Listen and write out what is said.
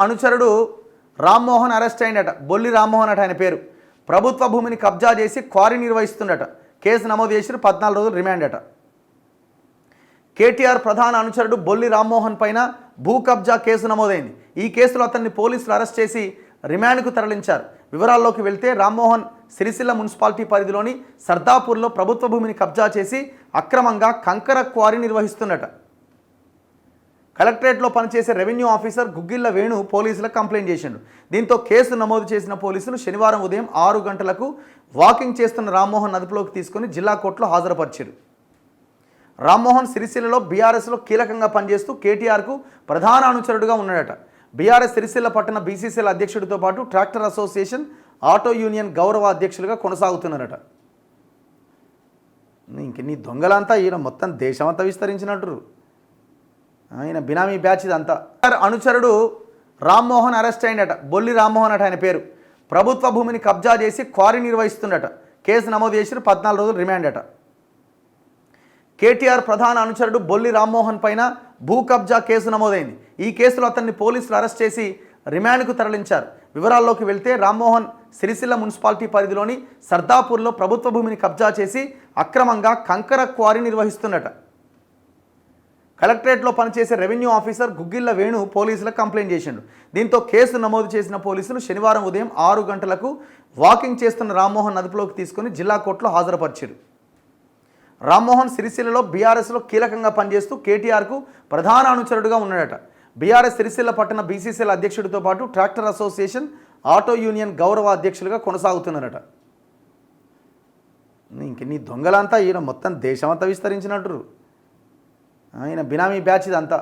అనుచరుడు రామ్మోహన్ అరెస్ట్ అయినట. బొల్లి రామ్మోహన్ అట ఆయన పేరు. ప్రభుత్వ భూమిని కబ్జా చేసి క్వారీ నిర్వహిస్తుండట. కేసు నమోదు చేసి 14 రోజులు రిమాండ్ అట. కేటీఆర్ ప్రధాన అనుచరుడు బొల్లి రామ్మోహన్ పైన భూ కబ్జా కేసు నమోదైంది. ఈ కేసులో అతన్ని పోలీసులు అరెస్ట్ చేసి రిమాండ్కు తరలించారు. వివరాల్లోకి వెళ్తే రామ్మోహన్ సిరిసిల్ల మున్సిపాలిటీ పరిధిలోని సర్దాపూర్లో ప్రభుత్వ భూమిని కబ్జా చేసి అక్రమంగా కంకర క్వారీ నిర్వహిస్తున్నట. కలెక్టరేట్లో పనిచేసే రెవెన్యూ ఆఫీసర్ గుగ్గిళ్ల వేణు పోలీసులకు కంప్లైంట్ చేసిండు. దీంతో కేసు నమోదు చేసిన పోలీసులు శనివారం ఉదయం 6 గంటలకు వాకింగ్ చేస్తున్న రామ్మోహన్ అదుపులోకి తీసుకుని జిల్లా కోర్టులో హాజరుపరిచారు. రామ్మోహన్ సిరిసిల్లలో బీఆర్ఎస్లో కీలకంగా పనిచేస్తూ కేటీఆర్కు ప్రధాన అనుచరుడుగా ఉన్నాడట. బీఆర్ఎస్ సిరిసిల్ల పట్టణ బీసీసీఎల్ అధ్యక్షుడితో పాటు ట్రాక్టర్ అసోసియేషన్, ఆటో యూనియన్ గౌరవ అధ్యక్షులుగా కొనసాగుతున్నారట. ఇంక నీ దొంగలంతా ఈయన మొత్తం దేశమంతా విస్తరించినట్టు. ఆయన బినామీ బ్యాచ్ ఇదంతా. అనుచరుడు రామ్మోహన్ అరెస్ట్ అయినట. బొల్లి రామ్మోహన్ అట ఆయన పేరు. ప్రభుత్వ భూమిని కబ్జా చేసి క్వారీ నిర్వహిస్తుండట. కేసు నమోదు చేసి 14 రోజులు రిమాండ్ అట. కేటీఆర్ ప్రధాన అనుచరుడు బొల్లి రామ్మోహన్ పైన భూ కబ్జా కేసు నమోదైంది. ఈ కేసులో అతన్ని పోలీసులు అరెస్ట్ చేసి రిమాండ్కు తరలించారు. వివరాల్లోకి వెళ్తే రామ్మోహన్ సిరిసిల్ల మున్సిపాలిటీ పరిధిలోని సర్దాపూర్లో ప్రభుత్వ భూమిని కబ్జా చేసి అక్రమంగా కంకర క్వారీ నిర్వహిస్తున్నట. కలెక్టరేట్లో పనిచేసే రెవెన్యూ ఆఫీసర్ గుగ్గిళ్ల వేణు పోలీసులకు కంప్లైంట్ చేసిండు. దీంతో కేసు నమోదు చేసిన పోలీసులు శనివారం ఉదయం 6 గంటలకు వాకింగ్ చేస్తున్న రామ్మోహన్ అదుపులోకి తీసుకుని జిల్లా కోర్టులో హాజరుపరిచారు. రామ్మోహన్ సిరిసిల్లలో బీఆర్ఎస్లో కీలకంగా పనిచేస్తూ కేటీఆర్కు ప్రధాన అనుచరుడుగా ఉన్నాడట. బీఆర్ఎస్ సిరిసిల్ల పట్టణ బీసీసీఎల్ అధ్యక్షుడితో పాటు ట్రాక్టర్ అసోసియేషన్, ఆటో యూనియన్ గౌరవ అధ్యక్షులుగా కొనసాగుతున్నారట. ఇంక నీ దొంగలంతా ఈయన మొత్తం దేశమంతా విస్తరించినట్టు. ఆయన బినామీ బ్యాచ్ ఇదంతా.